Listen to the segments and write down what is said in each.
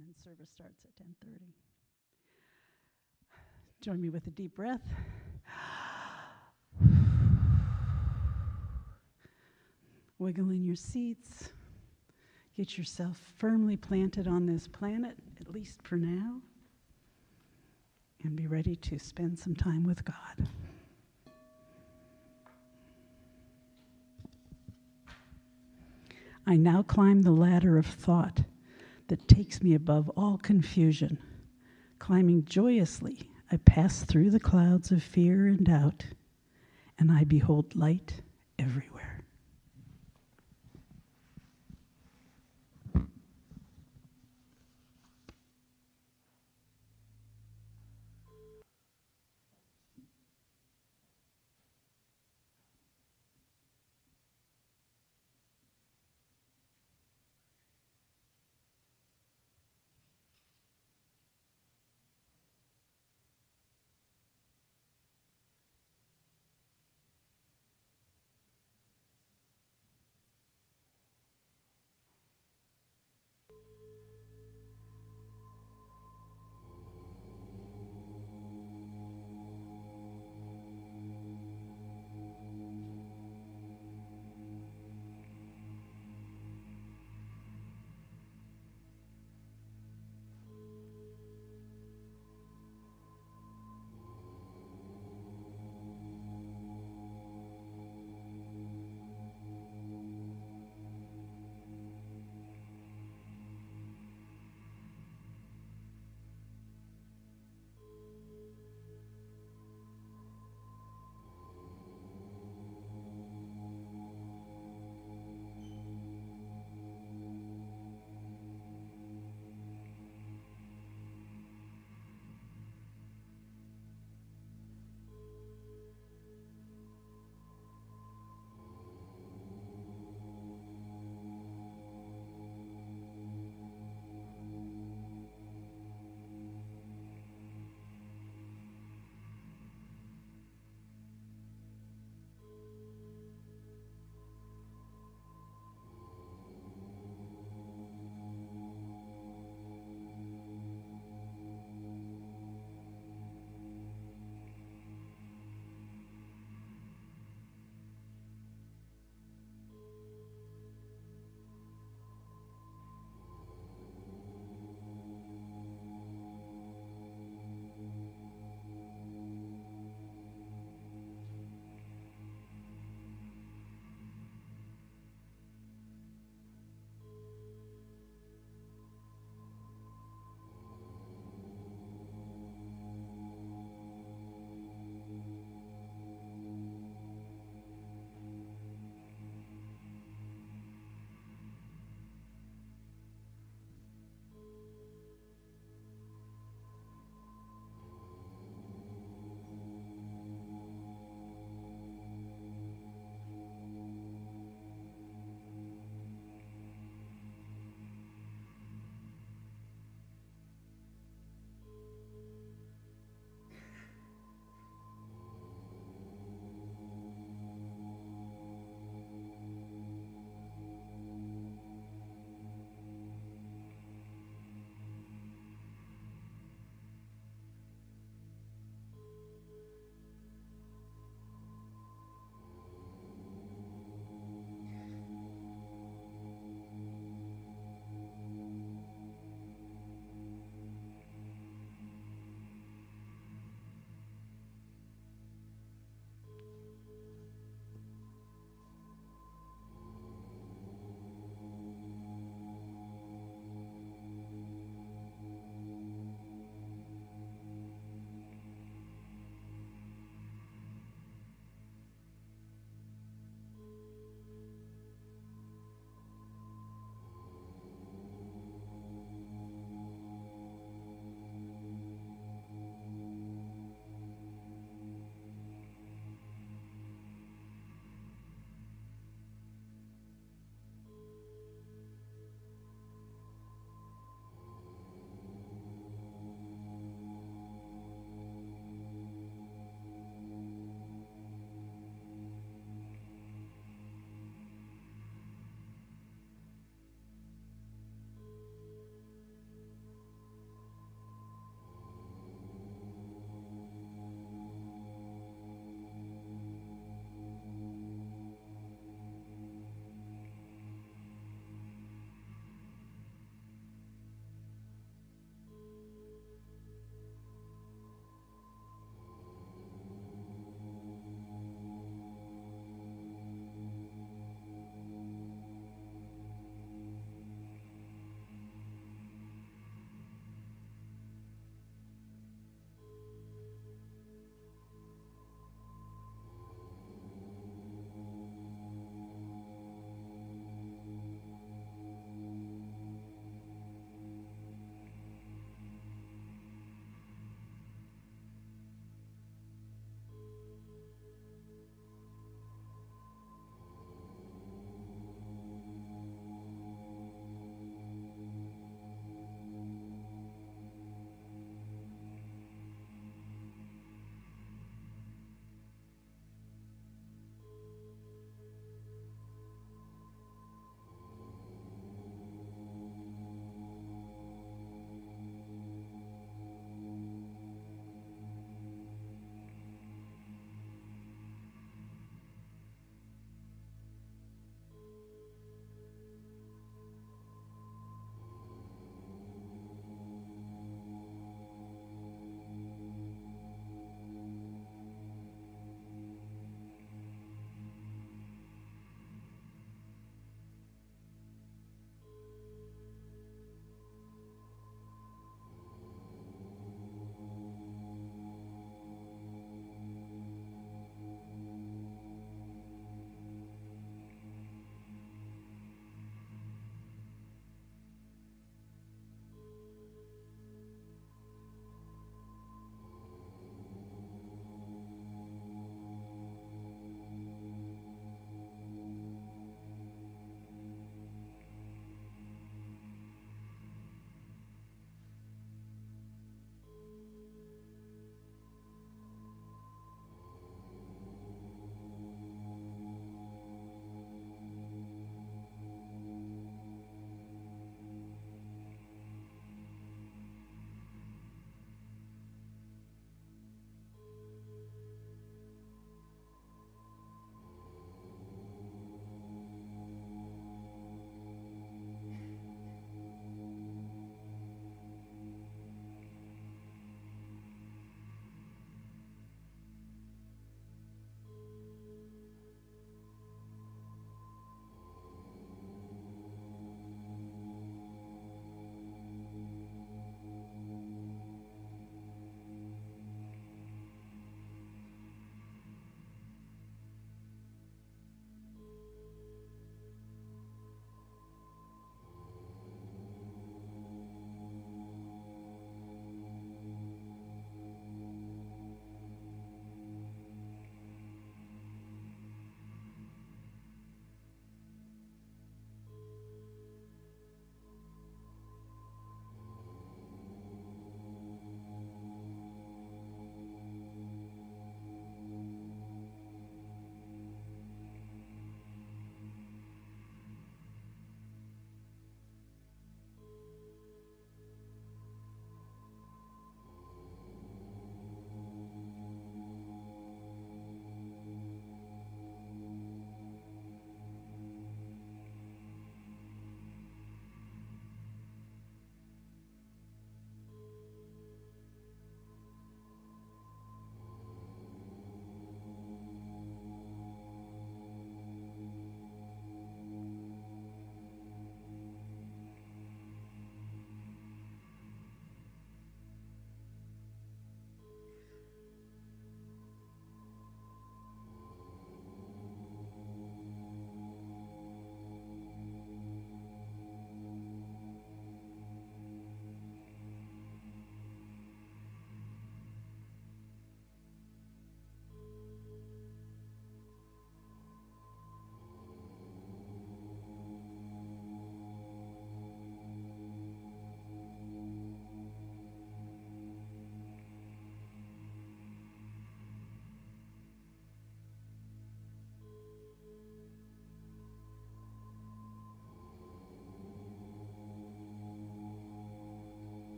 and then service starts at 10:30. Join me with a deep breath. Wiggle in your seats. Get yourself firmly planted on this planet, at least for now, and be ready to spend some time with God. I now climb the ladder of thought that takes me above all confusion. Climbing joyously, I pass through the clouds of fear and doubt, and I behold light everywhere.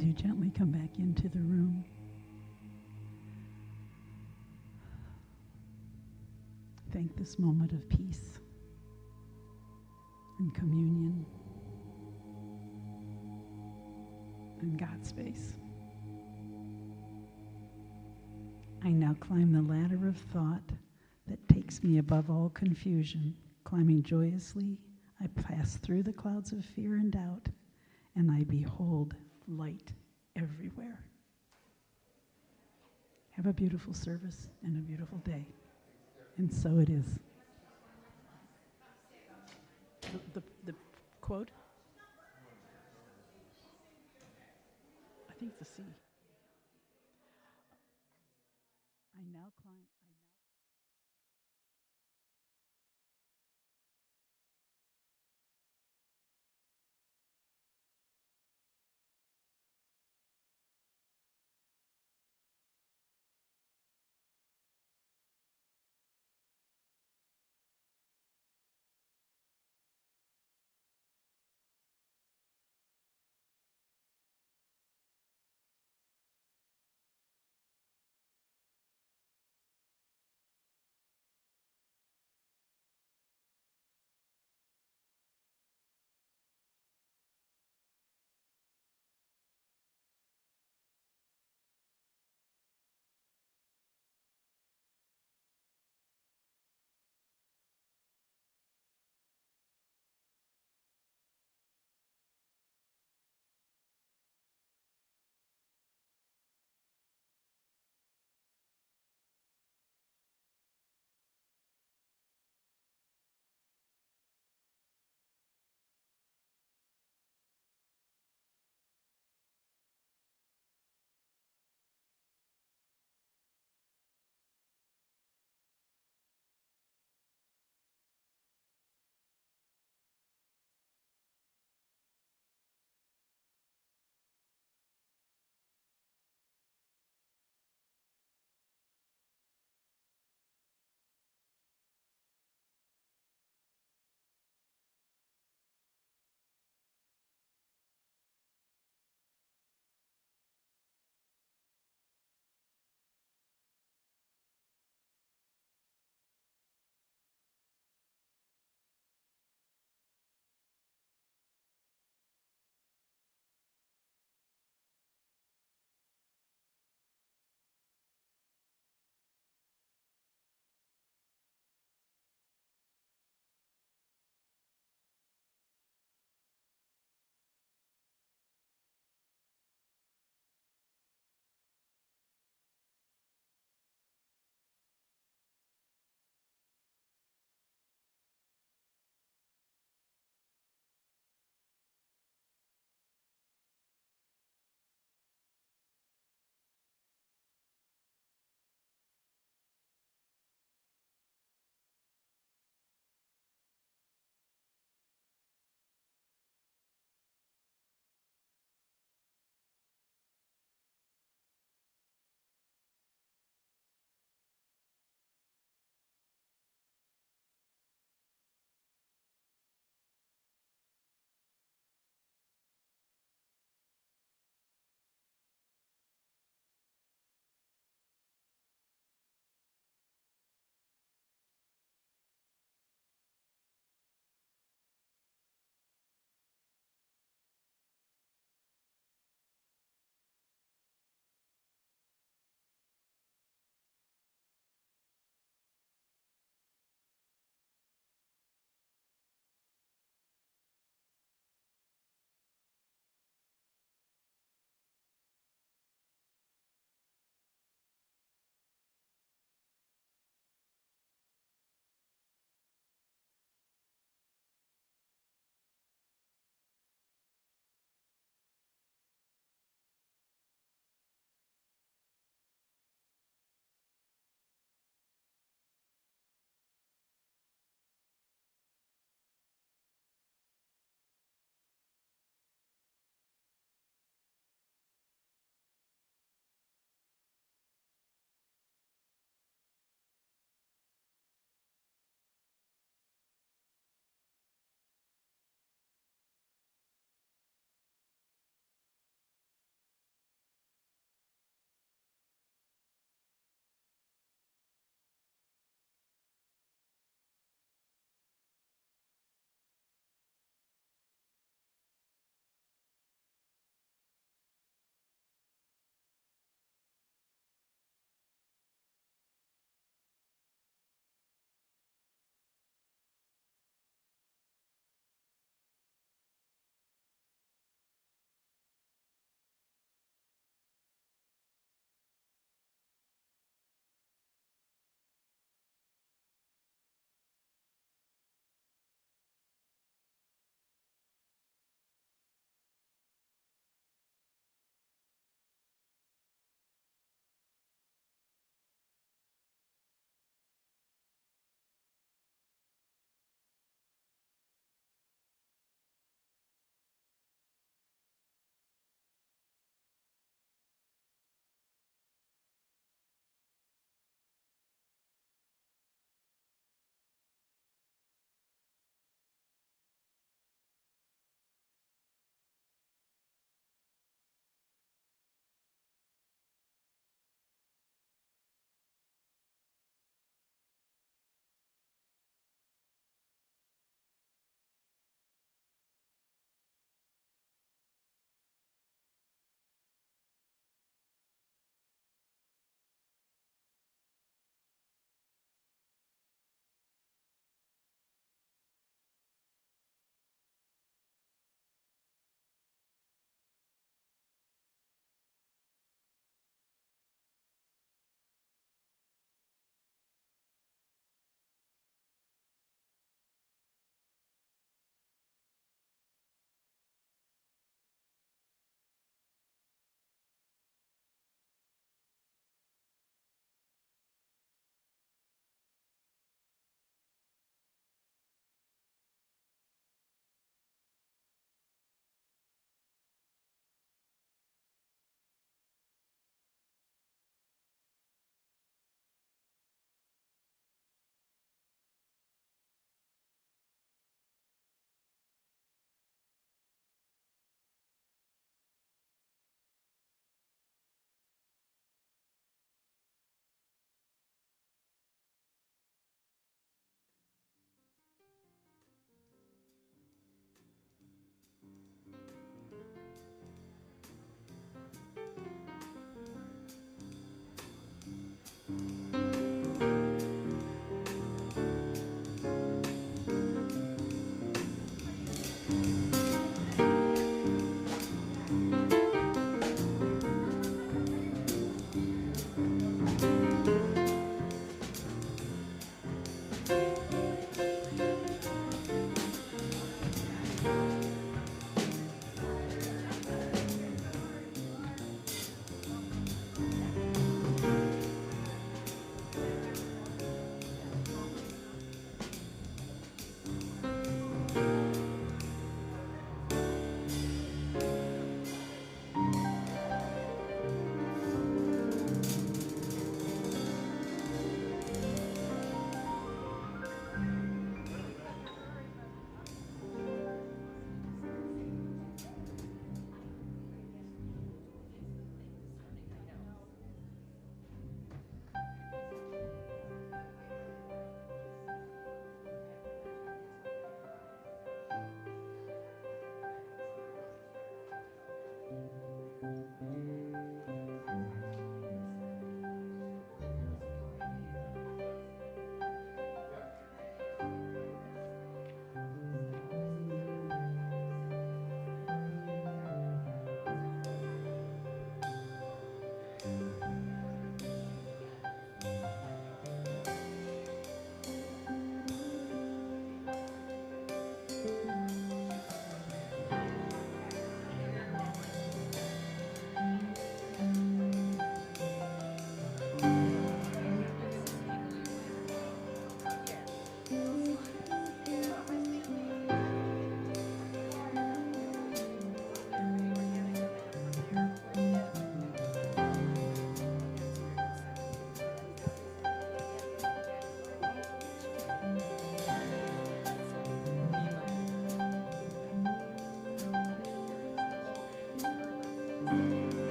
as you gently come back into the room, thank this moment of peace and communion and God space. I now climb the ladder of thought that takes me above all confusion. Climbing joyously, I pass through the clouds of fear and doubt, and I behold light everywhere. Have a beautiful service and a beautiful day. And so it is. The quote? I think it's a C. I now climb.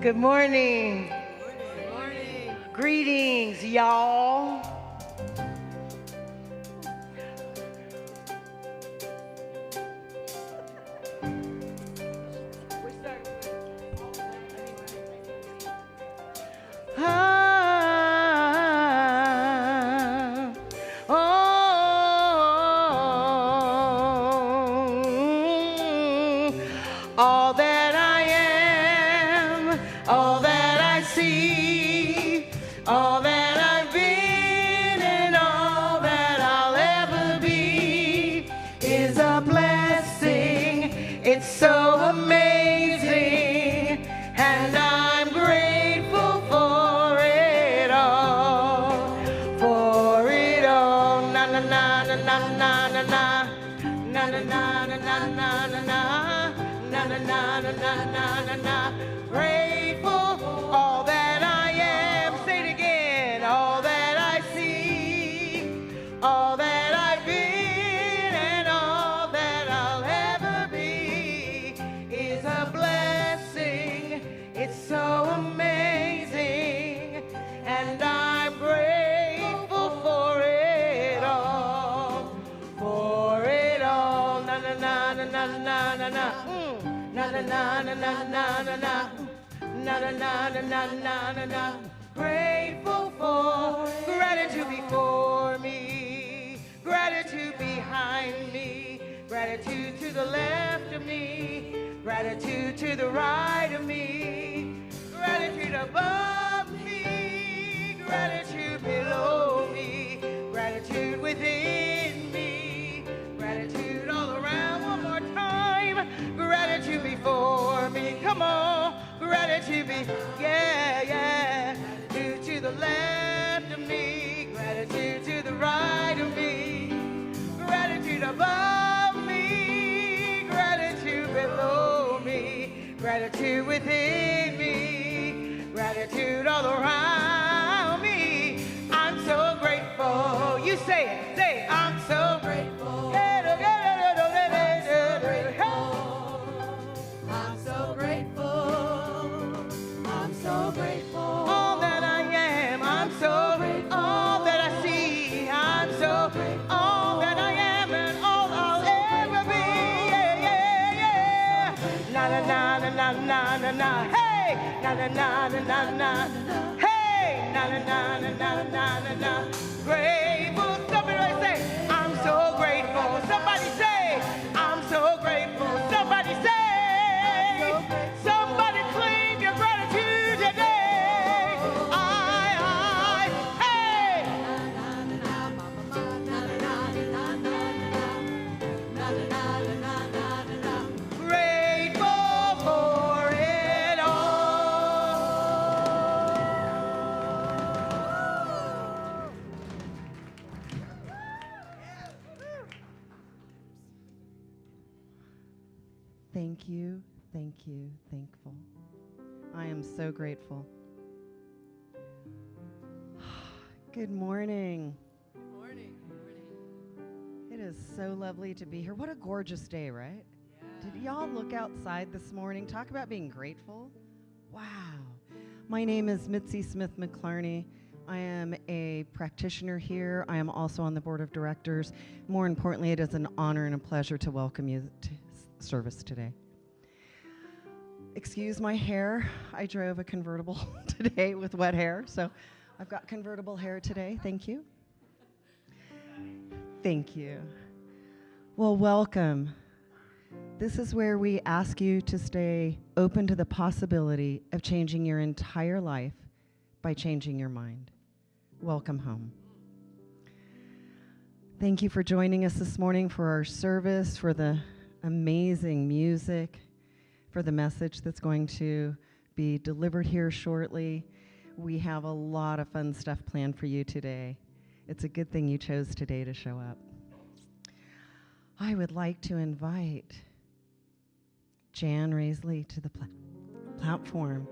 Good morning. Good morning. Greetings, y'all. All that I am, all that I see, all that I've been and all that I'll ever be is a blessing. It's so amazing, and I'm grateful for it all, for it all. Na na na na na na na na na na na na na na na. Na na na na na na na na. Grateful, all that I am. Say it again. All that I see, all that I've been, and all that I'll ever be is a blessing. It's so amazing, and I'm grateful for it all. For it all. Na na na na na na na na. Na na na na na na na na. Na na na na na na na na. Grateful for gratitude before me, gratitude behind me, gratitude to the left of me, gratitude to the right of me, gratitude above me, gratitude below me, gratitude within me, gratitude all around. One more time. Gratitude before me, come on. Gratitude yeah, yeah. Gratitude to the left of me, gratitude to the right of me, gratitude above me, gratitude below me, gratitude within me, gratitude all around me. I'm so grateful. You say it, say it. I'm so grateful. I'm so grateful. na na, hey, na na na na na na, hey, na na na na na na na na. Grateful. Somebody say, I'm so grateful. Somebody say, I'm so grateful. Somebody say, somebody claim your gratitude today. Hey. Grateful for it all. Thank you, thank you, thankful. I am so grateful. Good morning. Good morning. Good morning. It is so lovely to be here. What a gorgeous day, right? Yeah. Did y'all look outside this morning? Talk about being grateful. Wow. My name is Mitsie Smith McLarney. I am a practitioner here. I am also on the board of directors. More importantly, it is an honor and a pleasure to welcome you to service today. Excuse my hair. I drove a convertible today with wet hair, so I've got convertible hair today. Thank you. Thank you. Well, welcome. This is where we ask you to stay open to the possibility of changing your entire life by changing your mind. Welcome home. Thank you for joining us this morning for our service, for the amazing music, for the message that's going to be delivered here shortly. We have a lot of fun stuff planned for you today. It's a good thing you chose today to show up. I would like to invite Jan Raissle to the platform.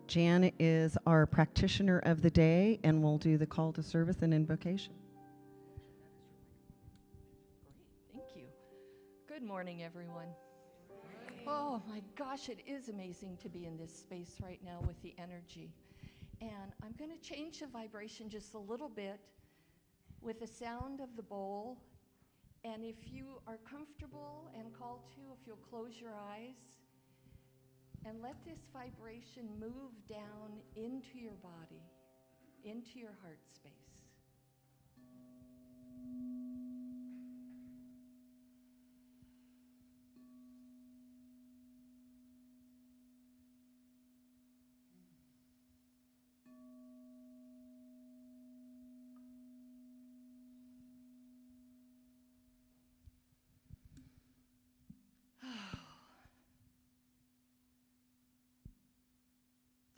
Jan is our practitioner of the day and will do the call to service and invocation. Great, thank you. Good morning, everyone. Oh my gosh, it is amazing to be in this space right now with the energy. And I'm going to change the vibration just a little bit with the sound of the bowl. And if you are comfortable and called to, if you'll close your eyes and let this vibration move down into your body, into your heart space.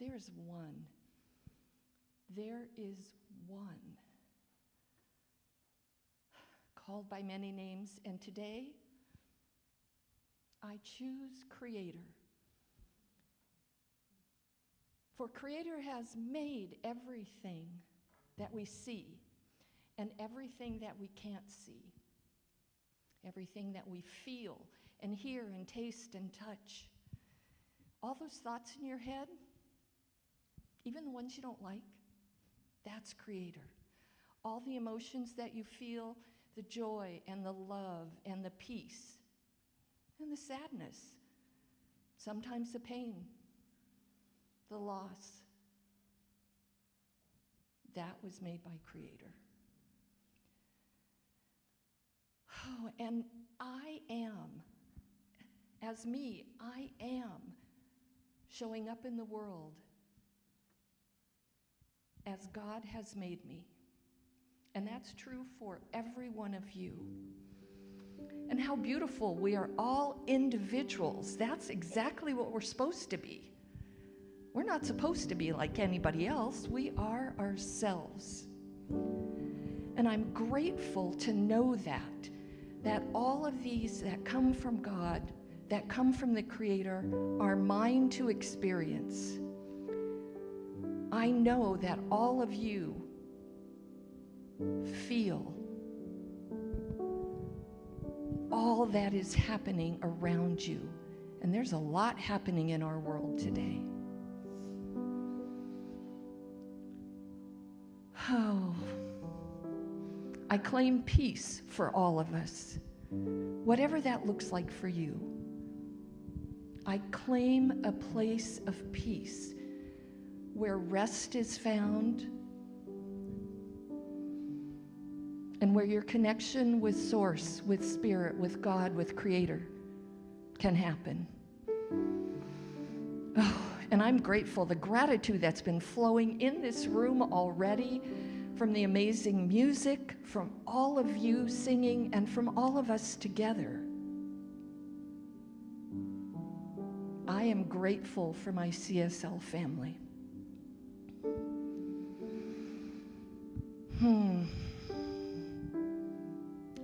There's one. There is one. Called by many names, and today I choose Creator. For Creator has made everything that we see and everything that we can't see, everything that we feel and hear and taste and touch. All those thoughts in your head, even the ones you don't like, that's Creator. All the emotions that you feel, the joy and the love and the peace and the sadness, sometimes the pain, the loss, that was made by Creator. Oh, and I am, as me, I am showing up in the world as God has made me. And that's true for every one of you. And how beautiful, we are all individuals. That's exactly what we're supposed to be. We're not supposed to be like anybody else. We are ourselves. And I'm grateful to know that all of these that come from God, that come from the Creator, are mine to experience. I know that all of you feel all that is happening around you. And there's a lot happening in our world today. Oh, I claim peace for all of us, whatever that looks like for you. I claim a place of peace where rest is found and where your connection with Source, with Spirit, with God, with Creator can happen. Oh, and I'm grateful. The gratitude that's been flowing in this room already from the amazing music, from all of you singing, and from all of us together. I am grateful for my CSL family.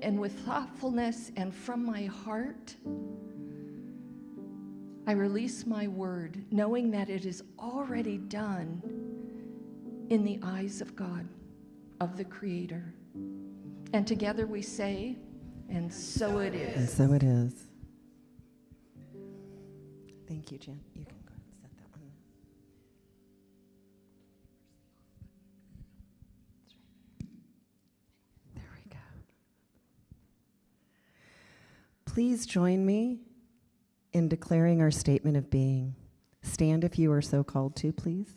And with thoughtfulness and from my heart, I release my word, knowing that it is already done in the eyes of God, of the Creator. And together we say, and so it is. And so it is. Thank you, Jen. You can go ahead and set that one. There we go. Please join me in declaring our statement of being. Stand if you are so called to, please.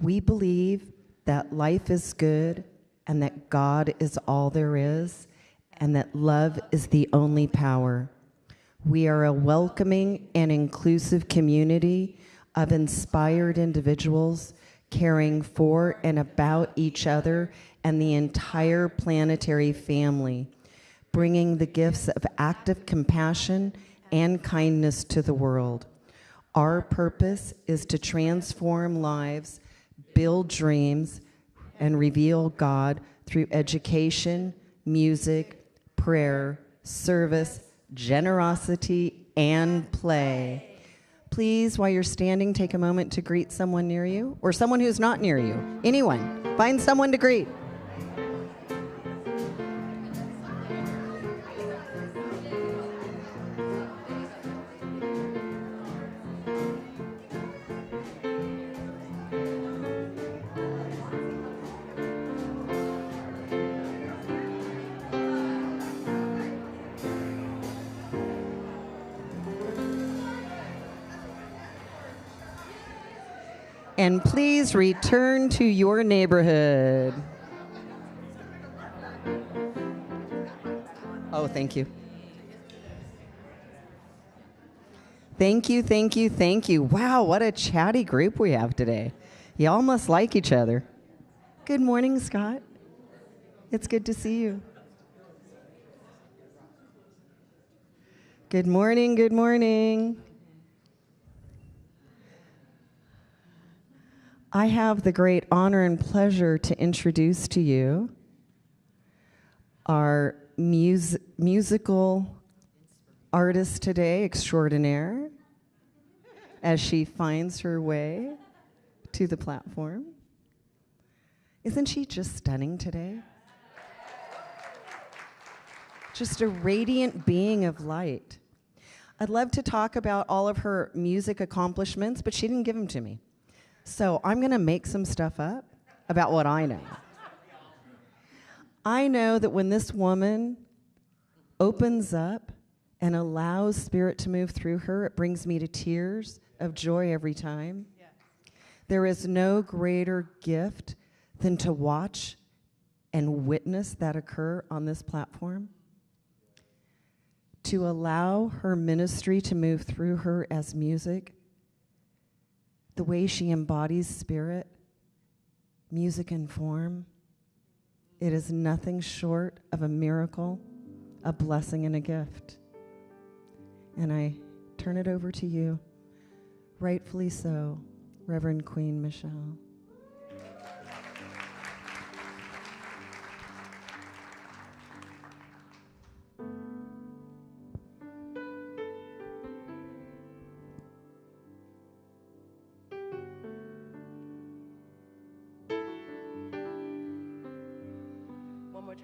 We believe that life is good and that God is all there is and that love is the only power. We are a welcoming and inclusive community of inspired individuals caring for and about each other and the entire planetary family, bringing the gifts of active compassion and kindness to the world. Our purpose is to transform lives, build dreams, and reveal God through education, music, prayer, service, generosity, and play. Please, while you're standing, take a moment to greet someone near you, or someone who's not near you. Anyone. Find someone to greet. And please return to your neighborhood. Oh, thank you. Thank you, thank you, thank you. Wow, what a chatty group we have today. Y'all must like each other. Good morning, Scott. It's good to see you. Good morning, good morning. I have the great honor and pleasure to introduce to you our musical artist today extraordinaire as she finds her way to the platform. Isn't she just stunning today? Just a radiant being of light. I'd love to talk about all of her music accomplishments, but she didn't give them to me. So I'm going to make some stuff up about what I know. I know that when this woman opens up and allows Spirit to move through her, it brings me to tears of joy every time. Yes. There is no greater gift than to watch and witness that occur on this platform. To allow her ministry to move through her as music, the way she embodies Spirit, music and form, it is nothing short of a miracle, a blessing, and a gift. And I turn it over to you, rightfully so, Reverend Queen Michelle.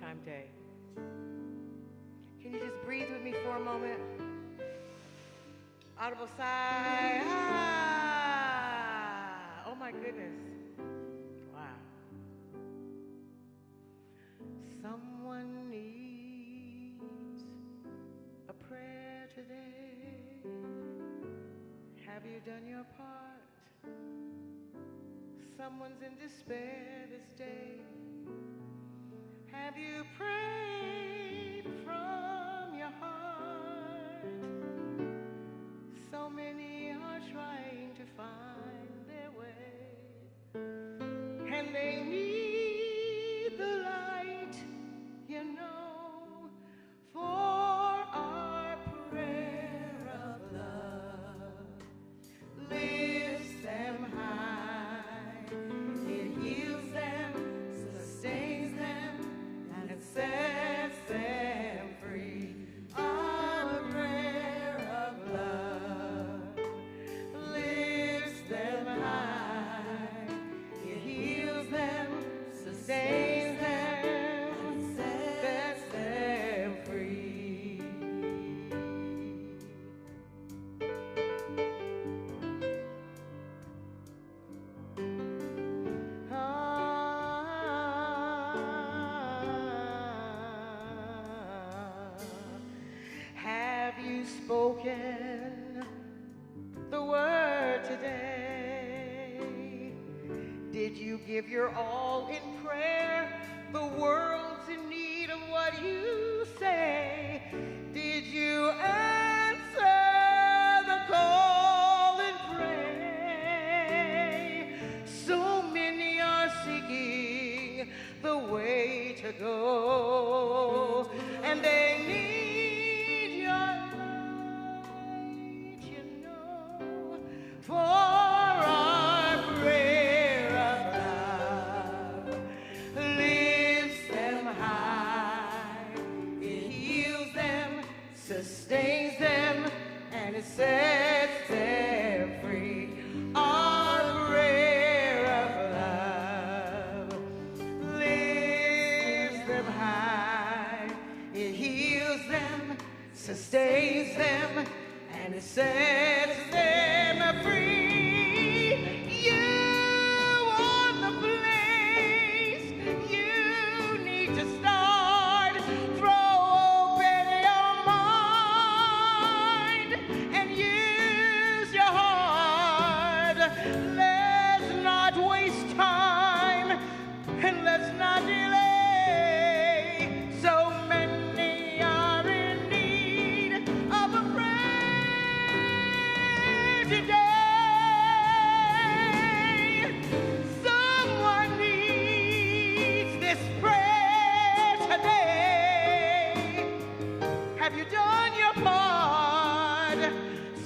Time day. Can you just breathe with me for a moment? Audible sigh. Ah. Oh my goodness. Wow. Someone needs a prayer today? Have you done your part? Someone's in despair this day. Have you prayed from your heart? So many are trying to find their way, and they need the light, you know, for our prayer of love lifts them high. It heals them, sustains them, and it sets them free. Our prayer of love lifts them high. It heals them, sustains them, and sets them free. Have you spoken the word today? Did you give your all in prayer? The world's in need of what you say. Did you answer the call and pray? So many are seeking the way to go, and they need your light, you know, for our prayer of love lifts them high. It heals them, sustains them, and it sets them free. Our prayer of love lifts them high. It heals them, sustains them, and it sets them free. You want the place you need to start. Throw open your mind and use your heart. Let's not waste time, and let's not delay. So many are in need of a prayer today. Someone needs this prayer today. Have you done your part?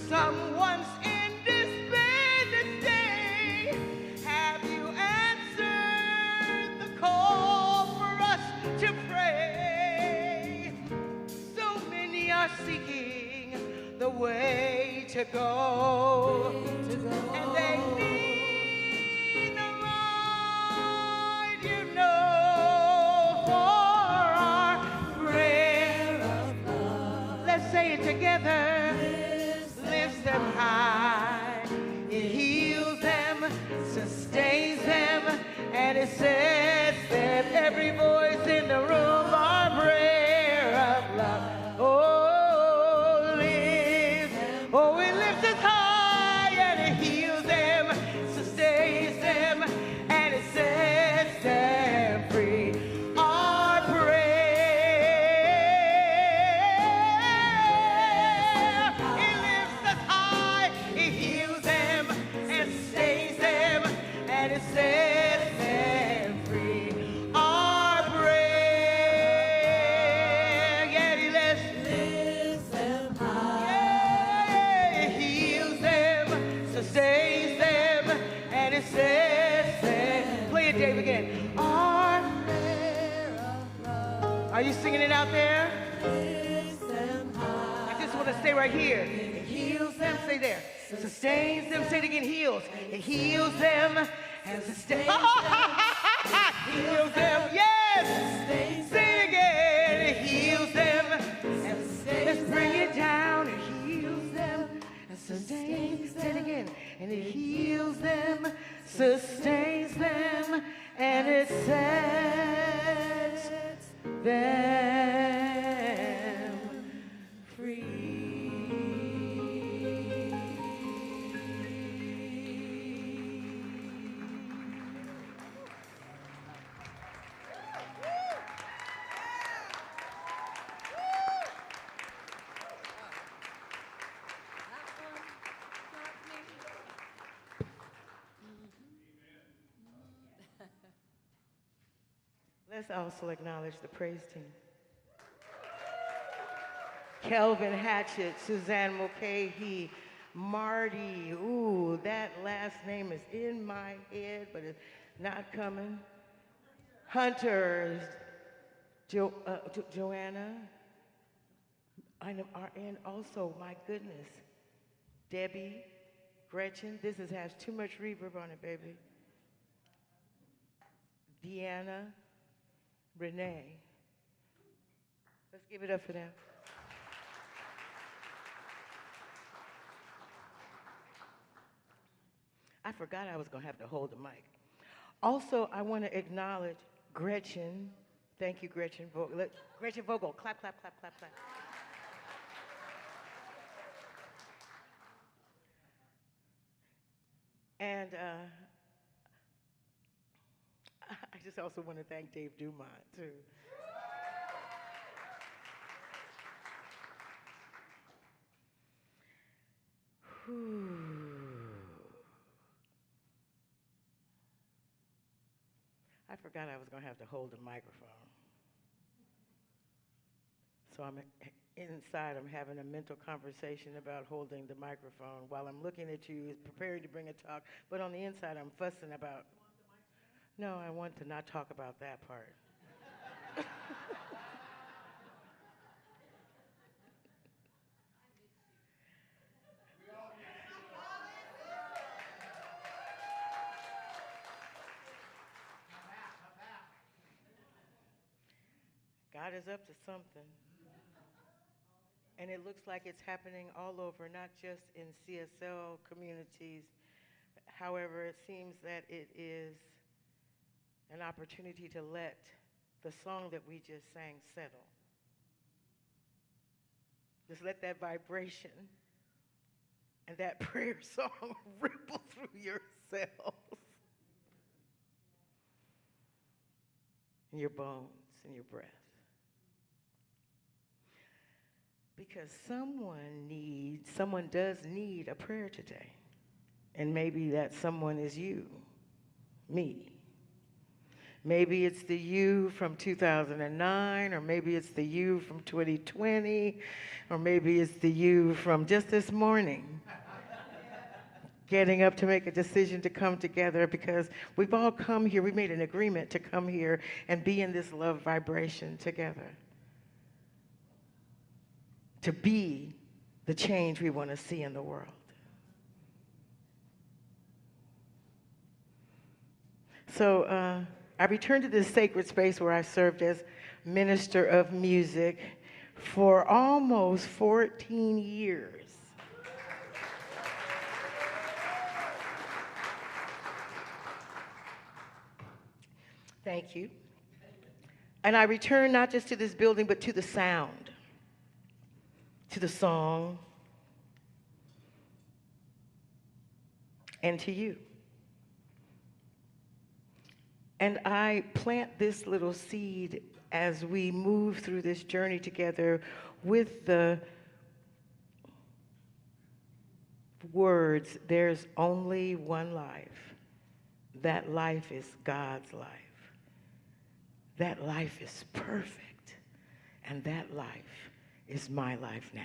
Someone's in despair this day. Have you answered the call for us to pray? So many are seeking the way to go, and they need the light, you know, for our prayer of love. Let's say it together. Lifts them high. It heals them, sustains them, and it sets them. Every voice in the room, our prayer of love. Oh, it lifts us high, and it heals them, sustains them, and it sets them free. Our prayer, it lifts us high, it heals them, and sustains them, and it sets them free. Our prayer, yeah, it lifts them high. It heals them, sustains them, and it sets them. Play it, Dave, again. Our prayer of love. Are you singing it out there? I just want to stay right here. It heals them, stay there. Sustains them, say it again, heals. It heals them and sustains them. Heals them, yes. Say it again. It heals them and sustains. Let's bring it down. It heals them and sustains. Say it again. And it heals them, sustains them, and it sets them free. Let's also acknowledge the praise team. Kelvin Hatchett, Susanne Mulcahy, Marti. Ooh, that last name is in my head, but it's not coming. Hunter, Joanna, and also, my goodness, Debbie, Gretchen. This has too much reverb on it, baby. Deanna, Renee. Let's give it up for them. I forgot I was going to have to hold the mic. Also, I want to acknowledge Gretchen. Thank you, Gretchen Vogel. Gretchen Vogel, clap, clap, clap, clap, clap. And I just also want to thank Dave Dumont, too. I forgot I was going to have to hold the microphone. So I'm inside, I'm having a mental conversation about holding the microphone while I'm looking at you, preparing to bring a talk, but on the inside I'm fussing about. No, I want to not talk about that part. God is up to something. And it looks like it's happening all over, not just in CSL communities. However, it seems that it is an opportunity to let the song that we just sang settle. Just let that vibration and that prayer song ripple through your cells and your bones and your breath. Because someone does need a prayer today. And maybe that someone is you, me. Maybe it's the you from 2009, or maybe it's the you from 2020, or maybe it's the you from just this morning. Getting up to make a decision to come together, because we've all come here, we made an agreement to come here and be in this love vibration together. To be the change we want to see in the world. So I returned to this sacred space where I served as minister of music for almost 14 years. Thank you. And I returned not just to this building, but to the sound, to the song, and to you. And I plant this little seed as we move through this journey together with the words, there's only one life. That life is God's life. That life is perfect. And that life is my life now.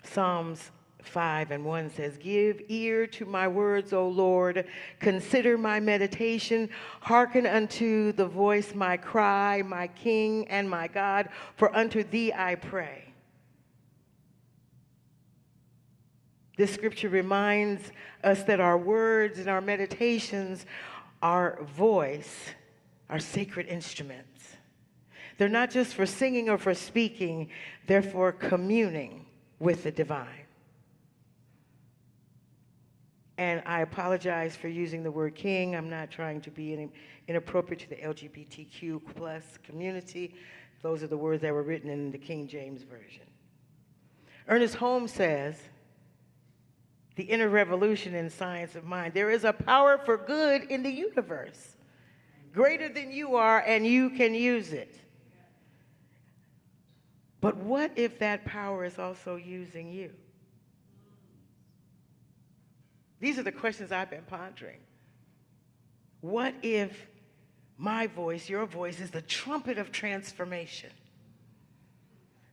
Psalms 5:1 says, give ear to my words, O Lord. Consider my meditation. Hearken unto the voice, my cry, my King and my God, for unto thee I pray. This scripture reminds us that our words and our meditations, our voice, are sacred instruments. They're not just for singing or for speaking, they're for communing with the divine. And I apologize for using the word king. I'm not trying to be inappropriate to the LGBTQ plus community. Those are the words that were written in the King James Version. Ernest Holmes says, the inner revolution in science of mind, there is a power for good in the universe, greater than you are, and you can use it. But what if that power is also using you? These are the questions I've been pondering. What if my voice, your voice, is the trumpet of transformation?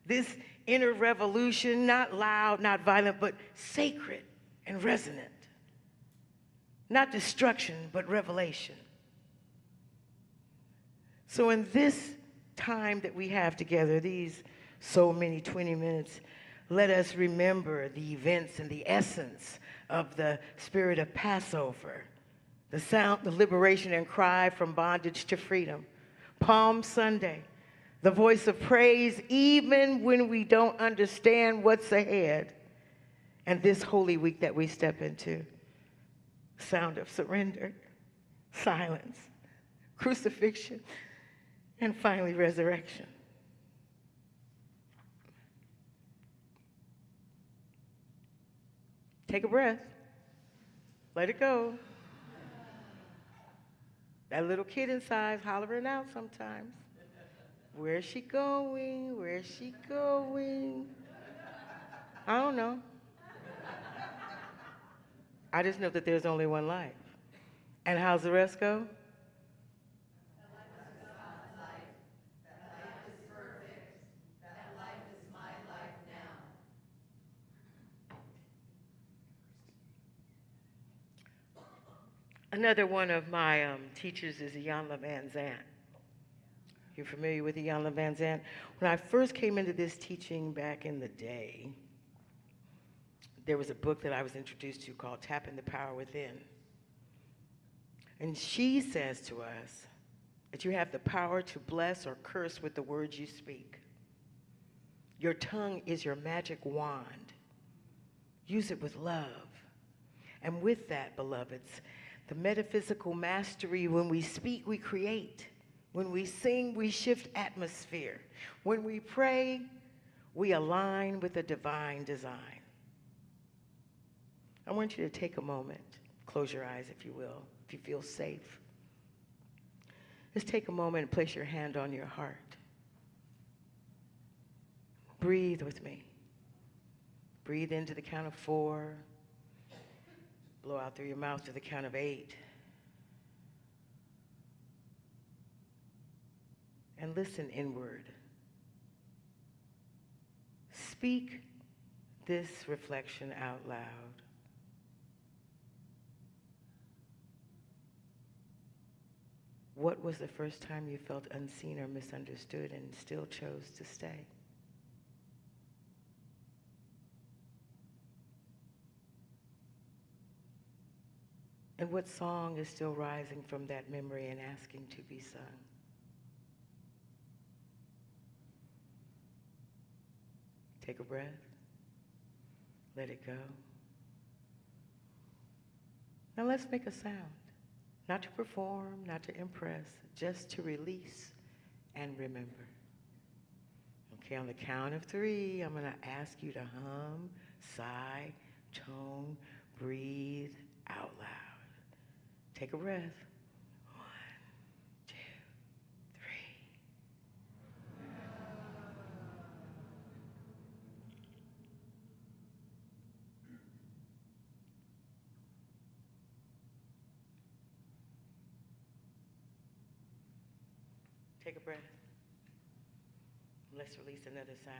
This inner revolution, not loud, not violent, but sacred and resonant. Not destruction, but revelation. So in this time that we have together, these so many 20 minutes, let us remember the events and the essence of the spirit of Passover, the sound, the liberation and cry from bondage to freedom. Palm Sunday, the voice of praise even when we don't understand what's ahead. And this Holy Week that we step into, sound of surrender, silence, crucifixion, and finally resurrection. Take a breath. Let it go. That little kid inside is hollering out sometimes. Where's she going? Where's she going? I don't know. I just know that there's only one life. And how's the rest go? Another one of my teachers is Iyanla Van Zandt. You're familiar with Iyanla Van Zandt? When I first came into this teaching back in the day, there was a book that I was introduced to called Tapping the Power Within. And she says to us that you have the power to bless or curse with the words you speak. Your tongue is your magic wand. Use it with love. And with that, beloveds, the metaphysical mastery, when we speak, we create. When we sing, we shift atmosphere. When we pray, we align with the divine design. I want you to take a moment, close your eyes if you will, if you feel safe. Just take a moment and place your hand on your heart. Breathe with me. Breathe into the count of 4. Blow out through your mouth to the count of 8. And listen inward. Speak this reflection out loud. What was the first time you felt unseen or misunderstood and still chose to stay? And what song is still rising from that memory and asking to be sung? Take a breath. Let it go. Now let's make a sound. Not to perform, not to impress, just to release and remember. Okay, on the count of 3, I'm going to ask you to hum, sigh, tone, breathe out loud. Take a breath. 1, 2, 3. Take a breath. Let's release another sound.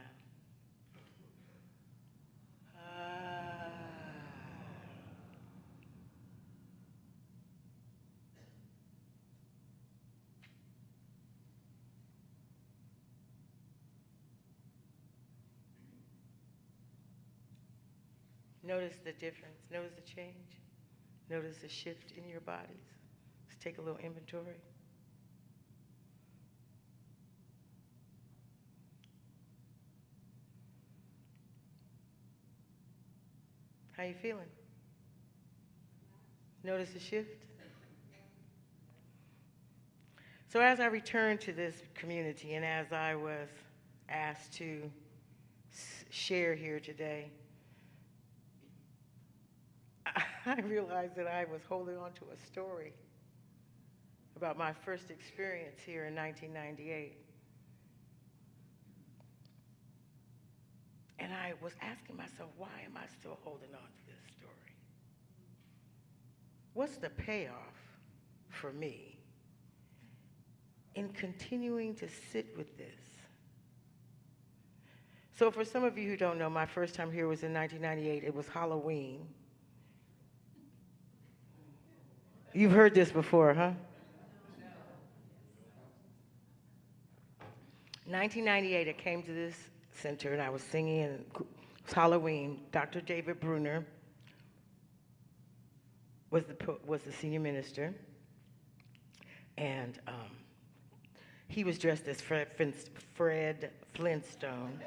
Notice the difference. Notice the change. Notice the shift in your bodies. Let's take a little inventory. How you feeling? Notice the shift? So as I returned to this community and as I was asked to share here today, I realized that I was holding on to a story about my first experience here in 1998. And I was asking myself, why am I still holding on to this story? what's the payoff for me in continuing to sit with this? So for some of you who don't know, my first time here was in 1998. It was Halloween. You've heard this before, huh? 1998, I came to this center and I was singing, and it was Halloween. Dr. David Bruner was the senior minister, and he was dressed as Fred Flintstone.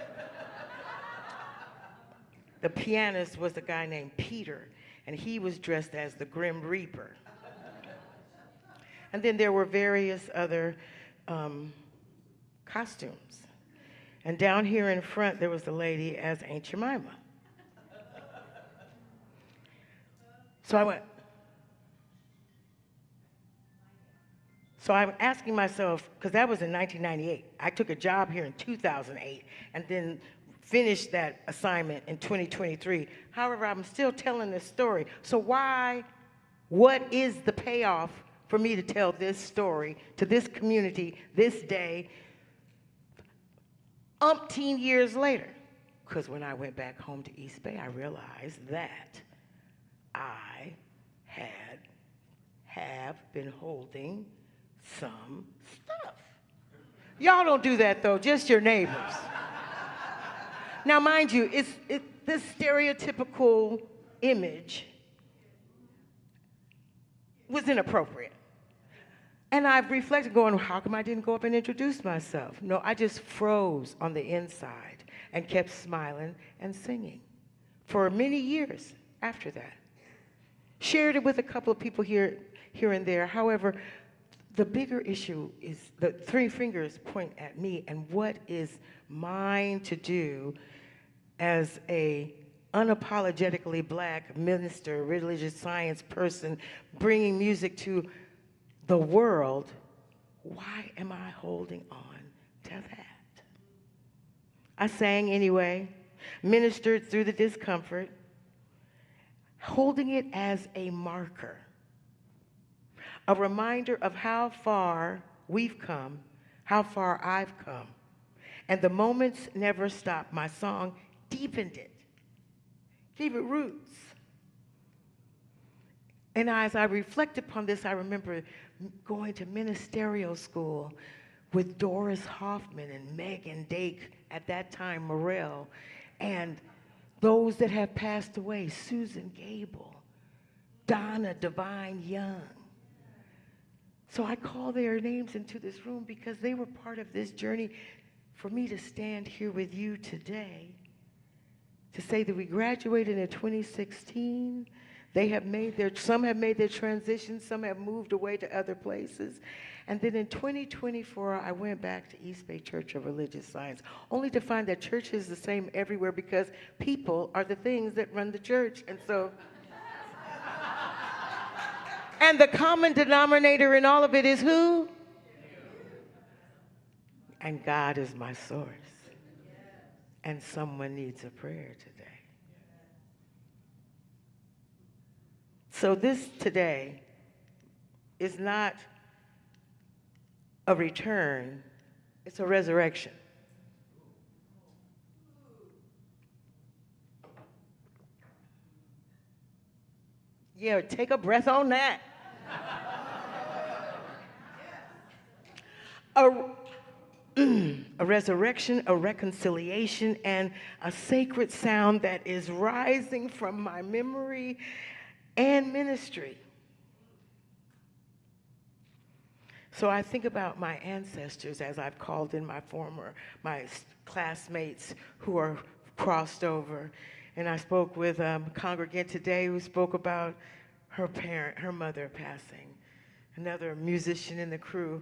The pianist was a guy named Peter, and he was dressed as the Grim Reaper. And then there were various other costumes. And down here in front, there was a lady as Aunt Jemima. So I'm asking myself, because that was in 1998. I took a job here in 2008 and then finished that assignment in 2023. However, I'm still telling this story. So what is the payoff for me to tell this story to this community this day, umpteen years later? Because when I went back home to East Bay, I realized that I have been holding some stuff. Y'all don't do that though, just your neighbors. Now mind you, this stereotypical image was inappropriate. And I've reflected going, how come I didn't go up and introduce myself? No, I just froze on the inside and kept smiling and singing for many years after that. Shared it with a couple of people here and there. However, the bigger issue is the three fingers point at me and what is mine to do as a unapologetically black minister, religious science person, bringing music to the world. Why am I holding on to that? I sang anyway, ministered through the discomfort, holding it as a marker, a reminder of how far we've come, how far I've come. And the moments never stop. My song deepened it, gave it roots. And as I reflect upon this, I remember going to ministerial school with Doris Hoffman and Megan Dake, at that time Morrell, and those that have passed away, Susan Gable, Donna Divine Young. So I call their names into this room because they were part of this journey for me to stand here with you today to say that we graduated in 2016. Some have made their transition, some have moved away to other places. And then in 2024, I went back to East Bay Church of Religious Science, only to find that church is the same everywhere because people are the things that run the church. And so, and the common denominator in all of it is who? And God is my source. And someone needs a prayer today. So this today is not a return, it's a resurrection. Yeah, take a breath on that. A resurrection, a reconciliation, and a sacred sound that is rising from my memory and ministry. So I think about my ancestors, as I've called in my classmates who are crossed over. And I spoke with a congregant today who spoke about her mother passing, another musician in the crew.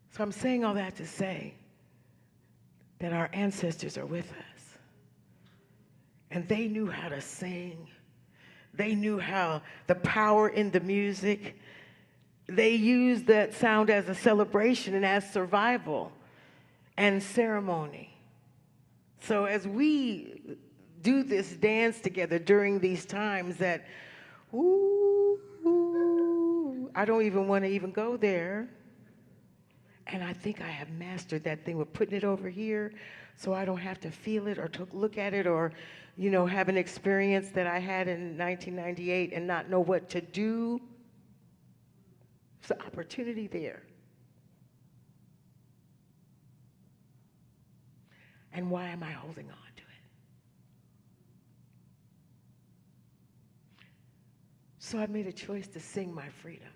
So I'm saying all that to say that our ancestors are with us. And they knew how to sing. They knew how the power in the music. They used that sound as a celebration and as survival and ceremony. So as we do this dance together during these times that, ooh, ooh, I don't even want to even go there. And I think I have mastered that thing with putting it over here so I don't have to feel it or to look at it or, you know, have an experience that I had in 1998 and not know what to do. There's an opportunity there. And why am I holding on to it? So I made a choice to sing my freedom.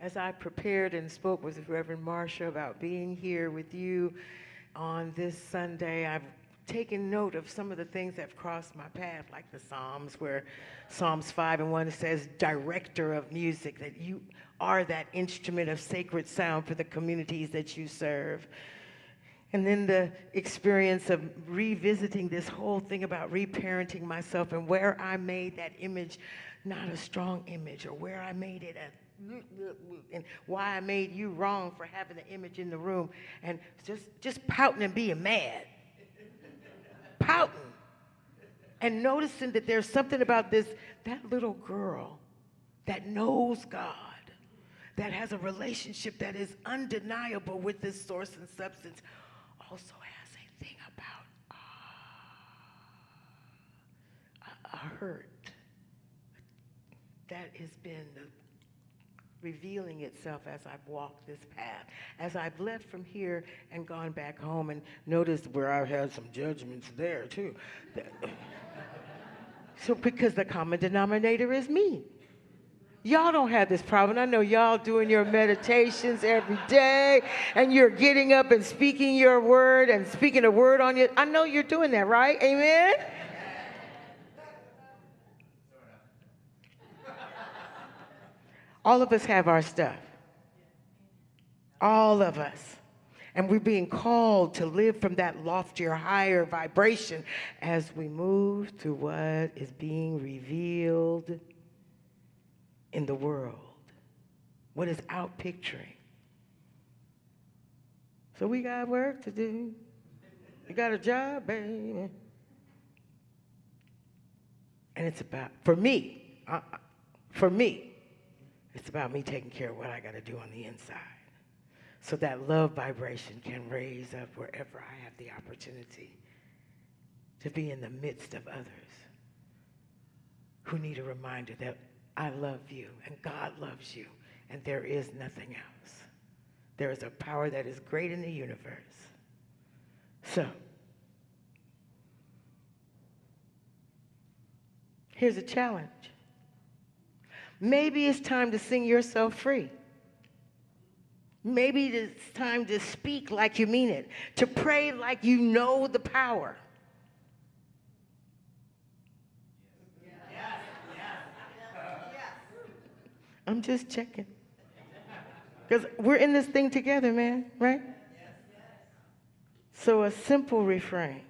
As I prepared and spoke with Reverend Marcia about being here with you on this Sunday, I've taken note of some of the things that have crossed my path, like the Psalms, where Psalms 5:1 says, director of music, that you are that instrument of sacred sound for the communities that you serve. And then the experience of revisiting this whole thing about reparenting myself and where I made that image not a strong image, or where I made it and why I made you wrong for having the image in the room, and just pouting and being mad. Pouting. And noticing that there's something about that little girl that knows God, that has a relationship that is undeniable with this source and substance, also has a thing about a hurt that has been revealing itself as I've walked this path, as I've left from here and gone back home and noticed where I've had some judgments there too. So because the common denominator is me. Y'all don't have this problem. I know y'all doing your meditations every day and you're getting up and speaking your word and speaking a word on you. I know you're doing that, right? Amen? All of us have our stuff. All of us. And we're being called to live from that loftier, higher vibration as we move to what is being revealed in the world, what is out picturing. So we got work to do. You got a job, baby. And it's about, for me, it's about me taking care of what I got to do on the inside, so that love vibration can raise up wherever I have the opportunity to be in the midst of others who need a reminder that I love you and God loves you and there is nothing else. There is a power that is great in the universe. So, here's a challenge. Maybe it's time to sing yourself free. Maybe it's time to speak like you mean it, to pray like you know the power. I'm just checking. Because we're in this thing together, man, right? So a simple refrain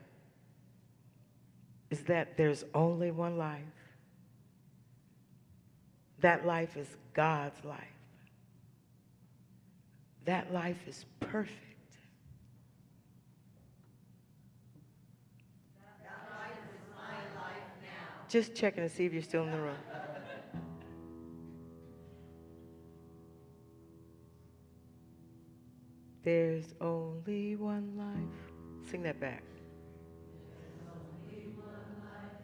is that there's only one life. That life is God's life. That life is perfect. That life is my life now. Just checking to see if you're still in the room. There's only one life. Sing that back. There's only one life.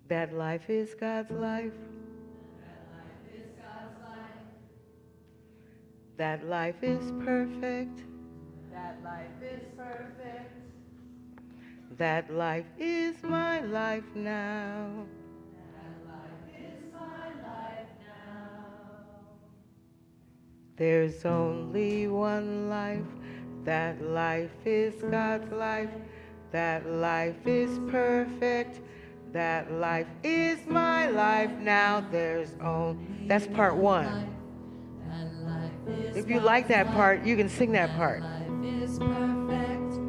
That life is God's life. That life is God's life. That life is perfect. That life is perfect. That life is my life now. That life is my life now. There's only one life. That life is God's life. That life is perfect. That life is my life now. There's only, that's part one. If you like that part, you can sing that part.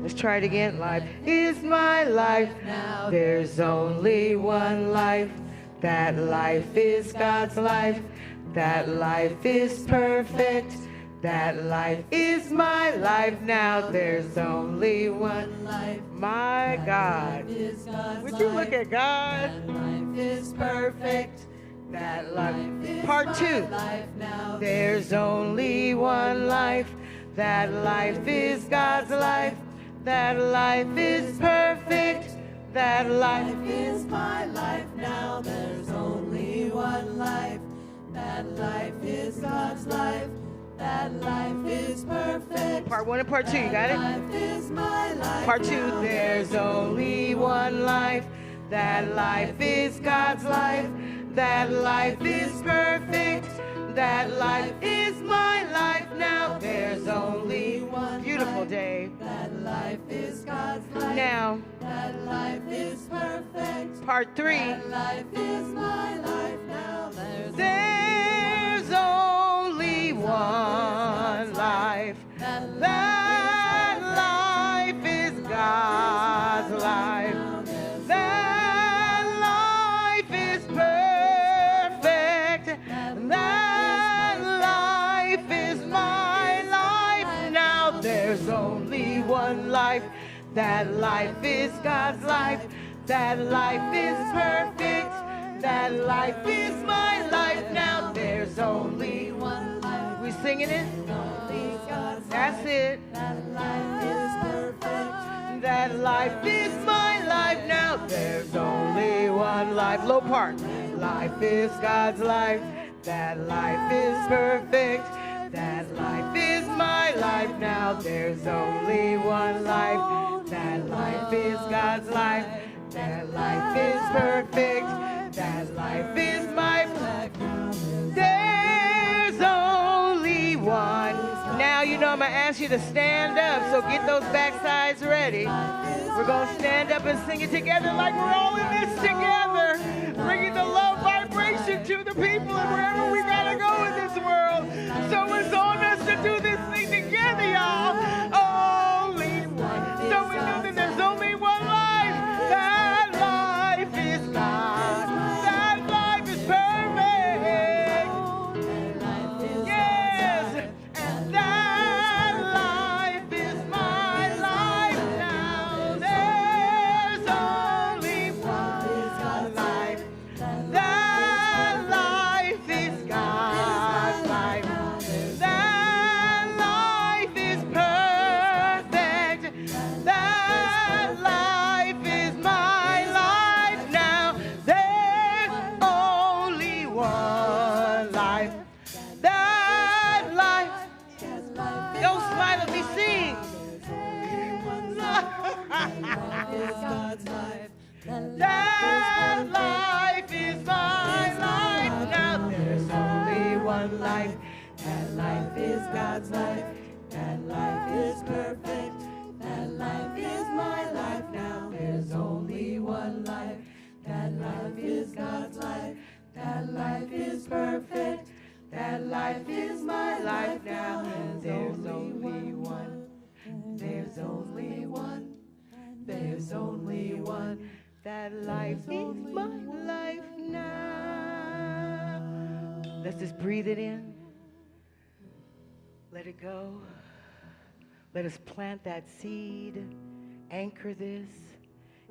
Let's try it again. Life is my life now. There's only one life. That life is God's life. That life is perfect. That life is my life now. There's only one life. My God. Would you look at God? That life is perfect. That life. Is Part 2. Life now. There's only one life. That life is God's life. That life is perfect. That life is my life now. There's only one life. That life is God's life. That life is perfect. Part 1 and Part 2, you got it? Life is my life. Part 2, there's only one life. That life is God's life. That life is perfect. That life is my life now. There's only one. Beautiful, Dave. That life is God's life. Now. That life is perfect. Part 3. That life is my life now. There's only one life. That life is God's life. That life is perfect. That life is my life now. There's only one life. That life is God's life. That life is perfect. That life is my life now. There's only one life. We singing it? That's it. That life is perfect. That life is my life now. There's only one life. Low part. Life is God's life. That life is perfect. That life is my life now. There's only one life. That life is God's life. That life is perfect. That life is my life. There's only one. Now you know I'm going to ask you to stand up, so get those backsides ready. We're going to stand up and sing it together like we're all in this together, bringing the love vibration to the people and wherever we got to go in this world. So it's on us to do this thing together, y'all. Only one. So we know that there's only one life. That life is God. That life is perfect. Yes. And that life is my life now. There's only one life. That life is God's life. That life is perfect. That life is my life now. There's only one life. That life. Don't smile at me, sing. That life is my life now. There's only one life. That life is God's life. That life is perfect. That life is my life now. There's only one life. That life is God's life. That life is perfect. That life is my life now. There's only one. There's only one. There's only one. That life is my life now. Let's just breathe it in. Let it go. Let us plant that seed. Anchor this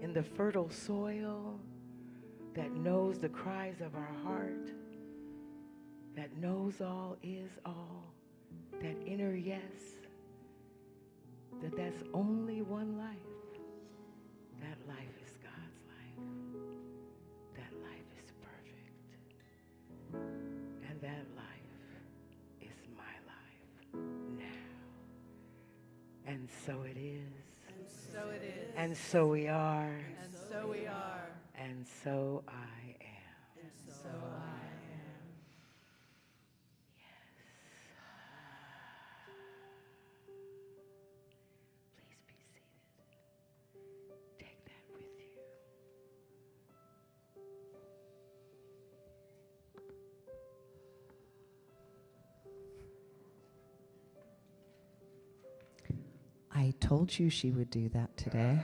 in the fertile soil that knows the cries of our heart, that knows all is all, that inner yes, that that's only one life. That life is God's life. That life is perfect. And that life is my life now. And so it is. And so it is. And so we are. And so we are. And so I am. And so I am. Yes. Please be seated. Take that with you. I told you she would do that today.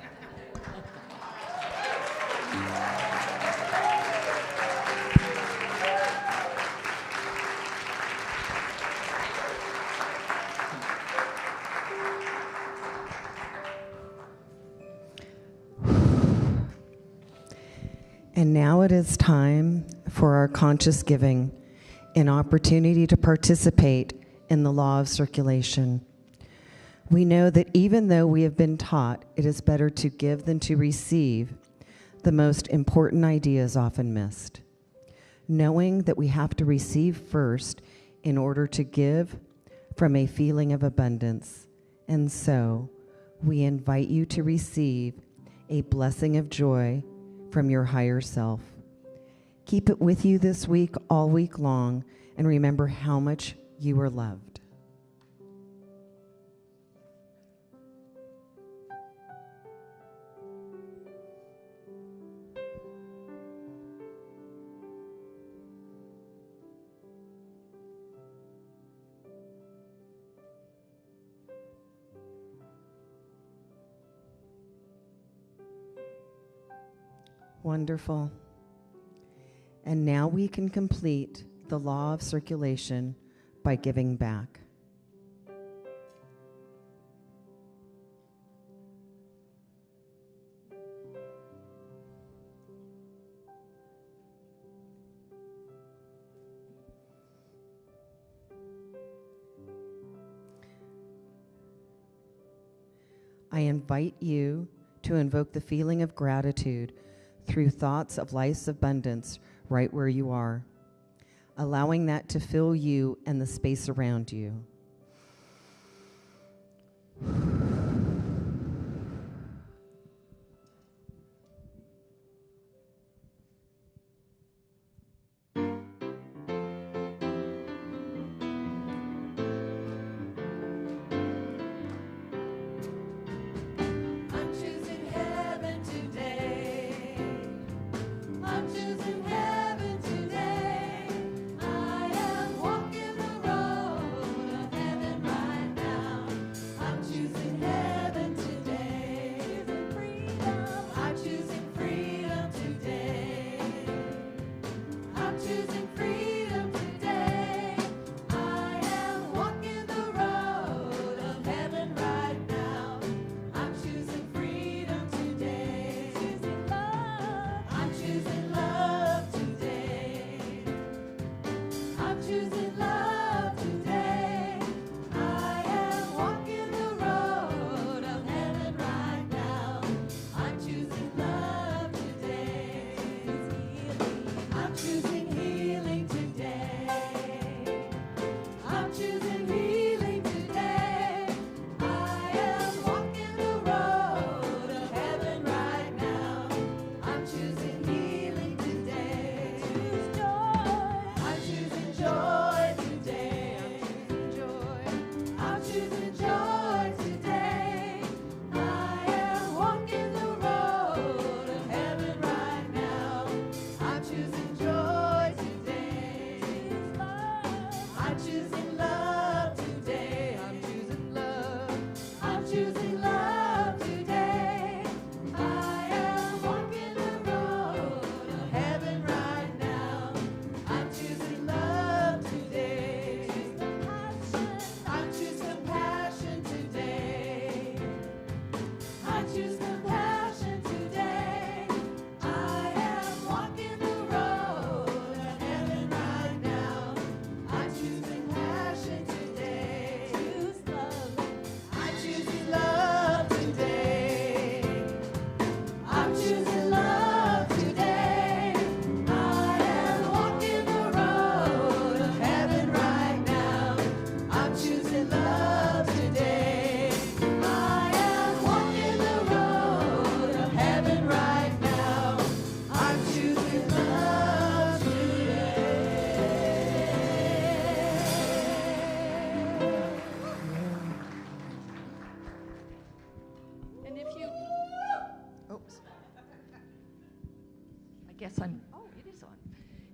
And now it is time for our conscious giving, an opportunity to participate in the law of circulation. We know that even though we have been taught it is better to give than to receive, the most important idea is often missed. Knowing that we have to receive first in order to give from a feeling of abundance. And so, we invite you to receive a blessing of joy from your higher self. Keep it with you this week, all week long, and remember how much you are loved. Wonderful. And now we can complete the law of circulation by giving back. I invite you to invoke the feeling of gratitude through thoughts of life's abundance right where you are, allowing that to fill you and the space around you.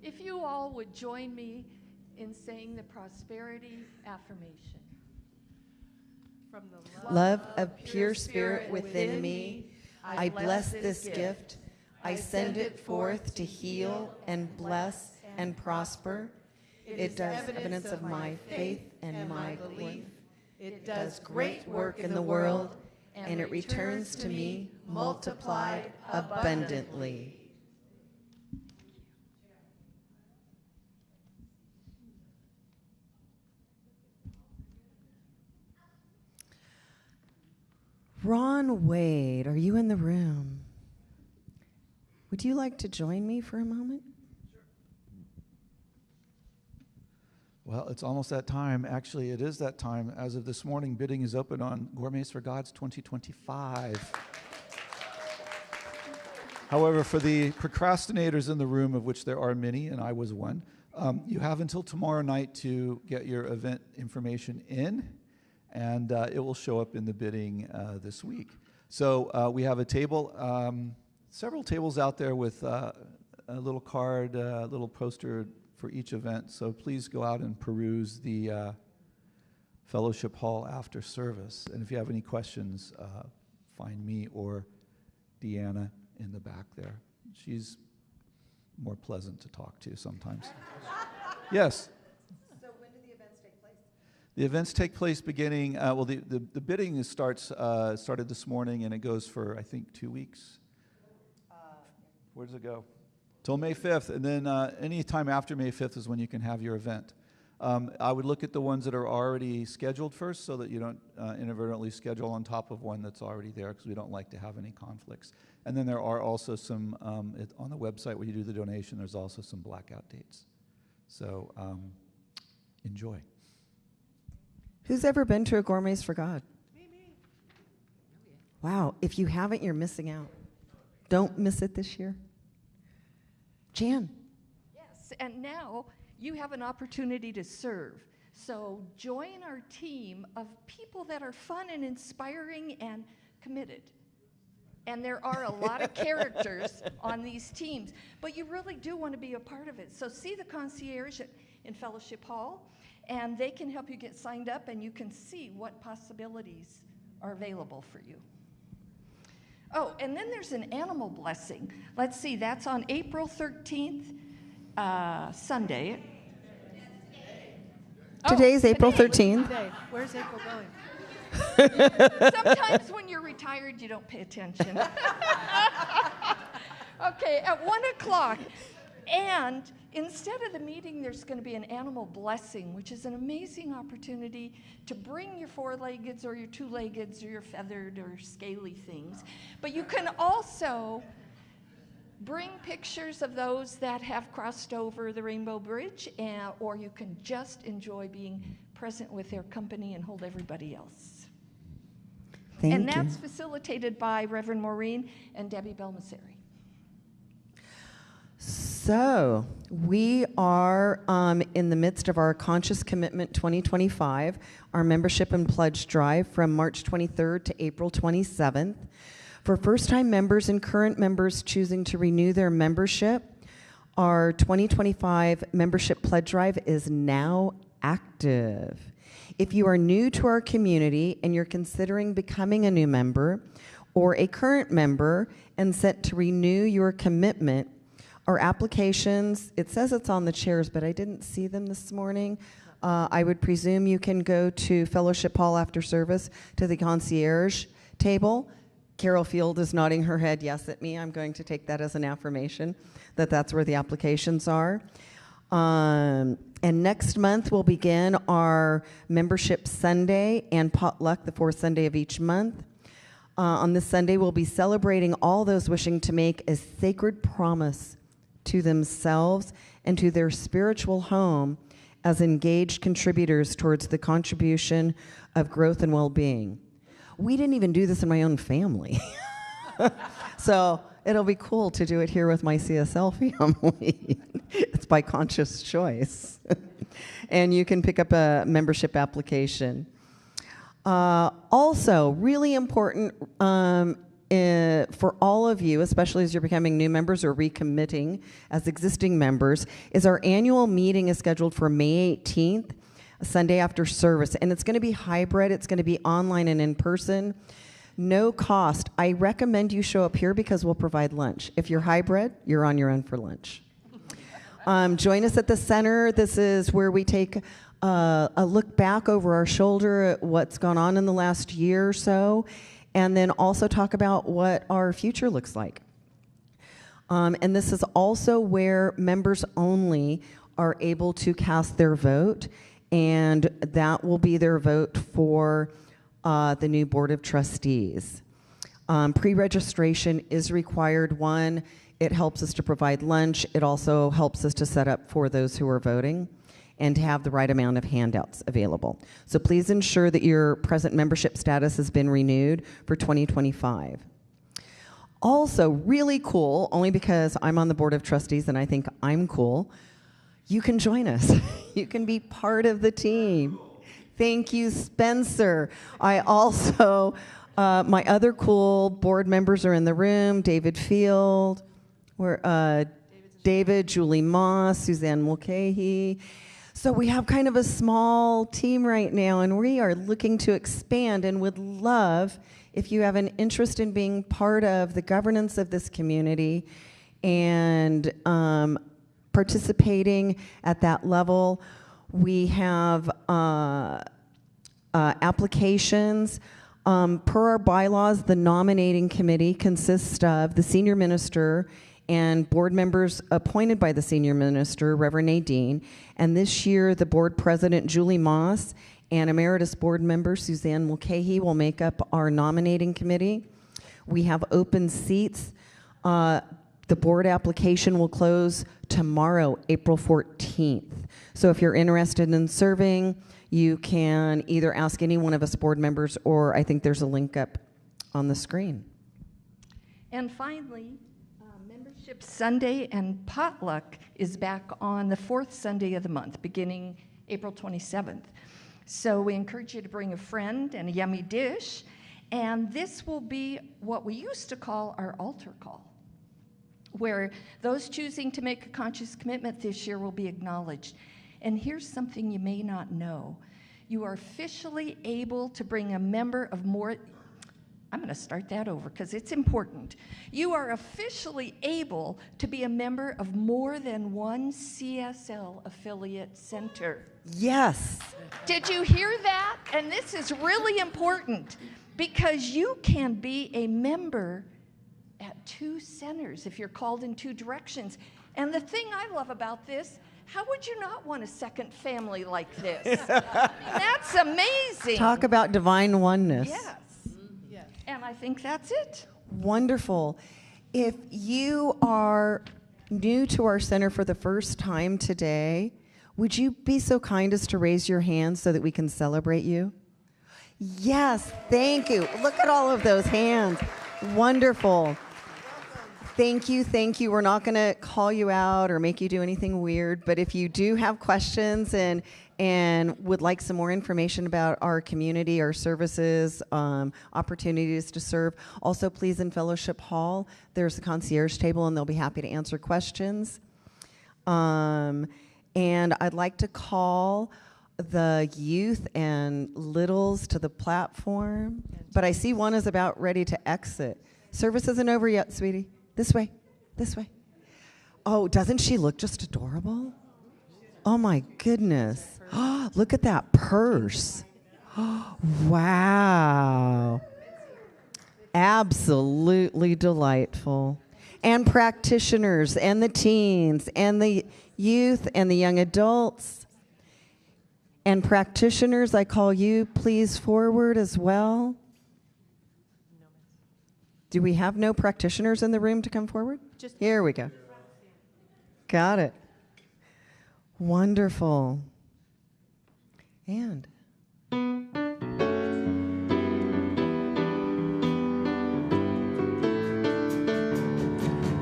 If you all would join me in saying the prosperity affirmation. From the love of pure spirit within me, I bless this gift. I send it forth to heal and bless and prosper. It does evidence of my faith and my belief. It does great work in the world, and it returns to me multiplied abundantly. Ron Wade, are you in the room? Would you like to join me for a moment? Well, it's almost that time. Actually, it is that time. As of this morning, bidding is open on Gourmets for Gods 2025. However, for the procrastinators in the room, of which there are many, and I was one, you have until tomorrow night to get your event information in, and it will show up in the bidding this week. So we have a table, several tables out there with a little card, a little poster for each event. So please go out and peruse the fellowship hall after service. And if you have any questions, find me or Deanna in the back there. She's more pleasant to talk to sometimes. Yes. So when do the events take place? The events take place beginning, the bidding started this morning, and it goes for, I think, 2 weeks. Where does it go? Till May 5th, and then any time after May 5th is when you can have your event. I would look at the ones that are already scheduled first, so that you don't inadvertently schedule on top of one that's already there, because we don't like to have any conflicts. And then there are also some, on the website where you do the donation, there's also some blackout dates. So enjoy. Who's ever been to a Gourmets for God? Me. Wow, if you haven't, you're missing out. Don't miss it this year. Jan. Yes, and now you have an opportunity to serve. So join our team of people that are fun and inspiring and committed. And there are a lot of characters on these teams, but you really do want to be a part of it. So see the concierge in Fellowship Hall, and they can help you get signed up, and you can see what possibilities are available for you. Oh, and then there's an animal blessing. Let's see, that's on April 13th, Sunday. Today's April 13th. Today. Where's April going? Sometimes when you're retired, you don't pay attention. Okay, at 1 o'clock. And instead of the meeting, there's going to be an animal blessing, which is an amazing opportunity to bring your four-leggeds or your two-leggeds or your feathered or scaly things. But you can also bring pictures of those that have crossed over the Rainbow Bridge, or you can just enjoy being present with their company and hold everybody else. Thank and you. that's facilitated by Reverend Maureen and Debbie Belmesseri. So we are in the midst of our Conscious Commitment 2025, our membership and pledge drive from March 23rd to April 27th. For first-time members and current members choosing to renew their membership, our 2025 membership pledge drive is now active. If you are new to our community and you're considering becoming a new member or a current member and set to renew your commitment, our applications, it says it's on the chairs, but I didn't see them this morning. I would presume you can go to Fellowship Hall after service to the concierge table. Carol Field is nodding her head yes at me. I'm going to take that as an affirmation that that's where the applications are. And next month we'll begin our membership Sunday and potluck the fourth Sunday of each month. On this Sunday we'll be celebrating all those wishing to make a sacred promise to themselves and to their spiritual home as engaged contributors towards the contribution of growth and well-being. We didn't even do this in my own family. So it'll be cool to do it here with my CSL family. It's by conscious choice. And you can pick up a membership application. Also, really important for all of you, especially as you're becoming new members or recommitting as existing members, is our annual meeting is scheduled for May 18th, Sunday after service. And it's going to be hybrid. It's going to be online and in person. No cost. I recommend you show up here because we'll provide lunch. If you're hybrid, you're on your own for lunch. Join us at the center. This is where we take a look back over our shoulder at what's gone on in the last year or so, and then also talk about what our future looks like. And this is also where members only are able to cast their vote, and that will be their vote for the new Board of Trustees. Pre-registration is required. One, it helps us to provide lunch. It also helps us to set up for those who are voting and to have the right amount of handouts available. So please ensure that your present membership status has been renewed for 2025. Also, really cool, only because I'm on the Board of Trustees and I think I'm cool, you can join us. You can be part of the team. Thank you, Spencer. I also, my other cool board members are in the room, David Field, David, Julie Moss, Susanne Mulcahy. So we have kind of a small team right now, and we are looking to expand and would love if you have an interest in being part of the governance of this community and participating at that level. We have applications. Per our bylaws, the nominating committee consists of the senior minister and board members appointed by the senior minister, Reverend Nadine. And this year, the board president, Julie Moss, and emeritus board member, Susanne Mulcahy, will make up our nominating committee. We have open seats. The board application will close tomorrow, April 14th. So if you're interested in serving, you can either ask any one of us board members, or I think there's a link up on the screen. And finally, Membership Sunday and Potluck is back on the fourth Sunday of the month, beginning April 27th. So we encourage you to bring a friend and a yummy dish. And this will be what we used to call our altar call, where those choosing to make a conscious commitment this year will be acknowledged. And here's something you may not know. You are officially able to bring a member of more, I'm going to start that over because it's important. You are officially able to be a member of more than one CSL affiliate center. Yes. Did you hear that? And this is really important because you can be a member at two centers if you're called in two directions. And the thing I love about this, how would you not want a second family like this? I mean, that's amazing. Talk about divine oneness. Yes. And I think that's it. Wonderful. If you are new to our center for the first time today, would you be so kind as to raise your hand so that we can celebrate you? Yes, thank you. Look at all of those hands. Wonderful. Thank you, thank you. We're not going to call you out or make you do anything weird, but if you do have questions and would like some more information about our community, our services, opportunities to serve, also please in Fellowship Hall, there's a concierge table and they'll be happy to answer questions. And I'd like to call the youth and littles to the platform, but I see one is about ready to exit. Service isn't over yet, sweetie. This way, this way. Oh, doesn't she look just adorable? Oh my goodness. Look at that purse. Wow. Absolutely delightful. And practitioners and the teens and the youth and the young adults. And practitioners, I call you please forward as well. Do we have no practitioners in the room to come forward? Here we go. Got it. Wonderful. And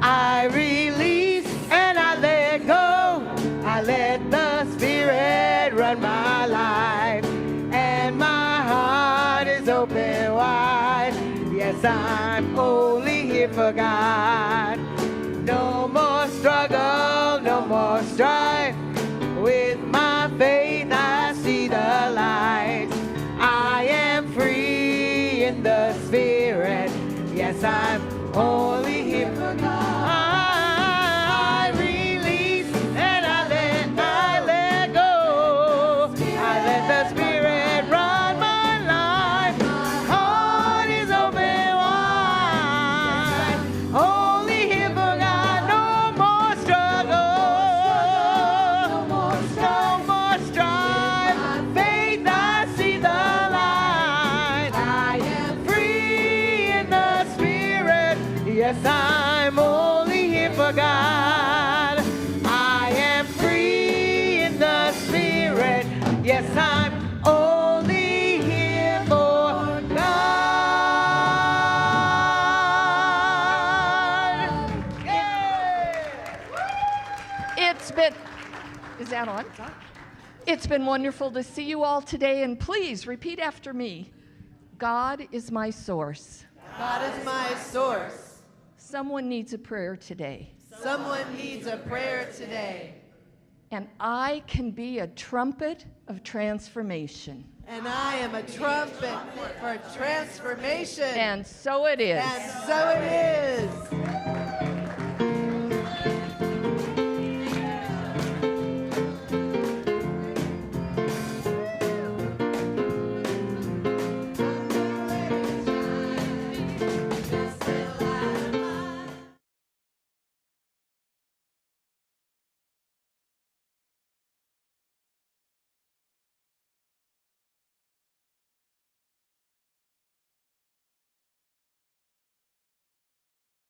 I release and I let go. I let the Spirit run my life, and my heart is open wide. Yes, I'm only here for God. No more struggle, no more strife. With my faith, I see the light. I am free in the Spirit. Yes, I'm only here for God. I release and I let go. I let the Spirit run my life. My heart is open wide. Only here for God. No more struggle. No more strife. Faith, I see the light. Yes, I'm only here for God. I am free in the Spirit. Yes, I'm only here for God. It's been, is that on? It's been wonderful to see you all today, and please repeat after me. God is my source. God is my source. Someone needs a prayer today. Someone needs a prayer today. And I can be a trumpet of transformation. And I am a trumpet for transformation. And so it is. And so it is.